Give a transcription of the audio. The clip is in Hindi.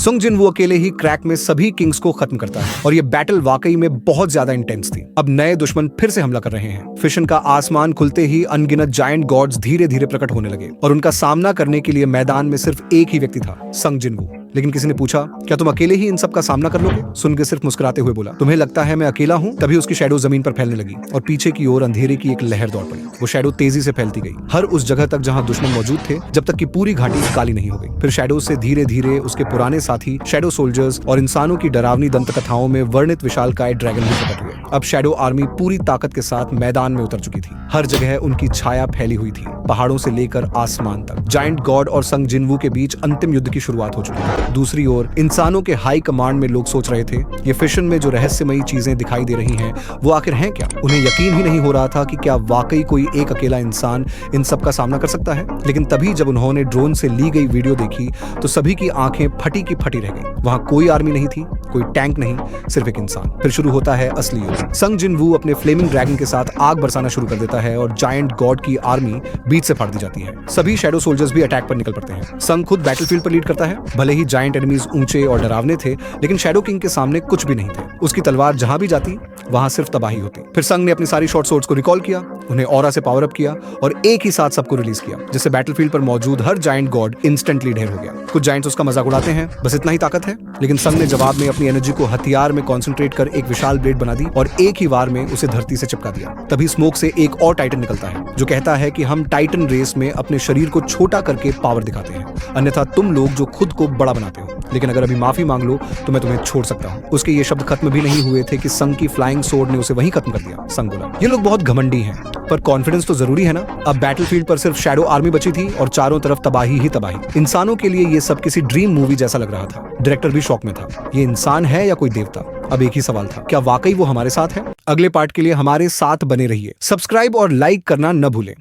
सुंग जिनवू अकेले ही क्रैक में सभी किंग्स को खत्म करता है और ये बैटल वाकई में बहुत ज्यादा इंटेंस थी। अब नए दुश्मन फिर से हमला कर रहे हैं। फिशन का आसमान खुलते ही अनगिनत जायंट गॉड्स धीरे धीरे प्रकट होने लगे और उनका सामना करने के लिए मैदान में सिर्फ एक ही व्यक्ति था, संग जिनवू। लेकिन किसी ने पूछा, क्या तुम अकेले ही इन सब का सामना कर लोगे? सुन के सिर्फ मुस्कुराते हुए बोला, तुम्हें लगता है मैं अकेला हूँ? तभी उसकी शैडो जमीन पर फैलने लगी और पीछे की ओर अंधेरे की एक लहर दौड़ पड़ी। वो शैडो तेजी से फैलती गई, हर उस जगह तक जहाँ दुश्मन मौजूद थे, जब तक कि पूरी घाटी काली नहीं हो गई। फिर शैडो से धीरे धीरे उसके पुराने साथी शैडो सोल्जर्स और इंसानों की डरावनी दंत कथाओं में वर्णित विशालकाय ड्रैगन भी प्रकट हुए। अब शैडो आर्मी पूरी ताकत के साथ मैदान में उतर चुकी थी। हर जगह उनकी छाया फैली हुई थी, पहाड़ों से लेकर आसमान तक। जायंट गॉड और संग जिनवू के बीच अंतिम युद्ध की शुरुआत हो चुकी थी। दूसरी ओर इंसानों के हाई कमांड में लोग सोच रहे थे, ये फिशन में जो रहस्यमयी चीजें दिखाई दे रही हैं, वो आखिर हैं क्या? उन्हें यकीन ही नहीं हो रहा था कि क्या वाकई कोई एक अकेला इंसान इन सब का सामना कर सकता है। लेकिन तभी जब उन्होंने ड्रोन से ली गई वीडियो देखी तो सभी की आंखें फटी की फटी रह गई। वहां कोई आर्मी नहीं थी, कोई टैंक नहीं, सिर्फ एक इंसान। फिर शुरू होता है असली युद्ध। संग जिनवू अपने फ्लेमिंग ड्रैगन के साथ आग बरसाना शुरू कर देता है और जायंट गॉड की आर्मी बीच से फाड़ दी जाती है। सभी शैडो सोल्जर्स भी अटैक पर निकल पड़ते हैं। संग खुद बैटलफील्ड पर लीड करता है। भले ही जायंट एनिमीज ऊंचे और डरावने थे, लेकिन शैडो किंग के सामने कुछ भी नहीं थे। उसकी तलवार जहां भी जाती वहां सिर्फ तबाही होती। फिर संग ने अपनी सारी शॉर्ट सोर्ड्स को रिकॉल किया, उन्हें ऑरा से पावर अप किया और एक ही साथ सबको रिलीज किया, जिससे बैटलफील्ड पर मौजूद हर जायंट गॉड इंस्टेंटली ढेर हो गया। कुछ जायंट्स उसका मजाक उड़ाते हैं, बस इतना ही ताकत है। लेकिन संग ने जवाब में अपनी एनर्जी को हथियार में कॉन्सेंट्रेट कर एक विशाल ब्लेड बना दी और एक ही वार में उसे धरती से चिपका दिया। तभी स्मोक से एक और टाइटन निकलता है, जो कहता है कि हम टाइटन रेस में अपने शरीर को छोटा करके पावर दिखाते हैं, अन्यथा तुम लोग जो खुद को बड़ा बनाते हो। लेकिन अगर अभी माफी मांग लो तो मैं तुम्हें छोड़ सकता हूँ। उसके ये शब्द खत्म भी नहीं हुए थे कि संग की फ्लाइंग सोर्ड ने उसे वहीं खत्म कर दिया। संग बोला, ये लोग बहुत घमंडी हैं, पर कॉन्फिडेंस तो जरूरी है ना। अब बैटलफील्ड पर सिर्फ शैडो आर्मी बची थी और चारों तरफ तबाही ही तबाही। इंसानों के लिए ये सब किसी ड्रीम मूवी जैसा लग रहा था। डायरेक्टर भी शॉक में था। ये इंसान है या कोई देवता? अब एक ही सवाल था, क्या वाकई वो हमारे साथ है? अगले पार्ट के लिए हमारे साथ बने रहिए। सब्सक्राइब और लाइक करना न भूलें।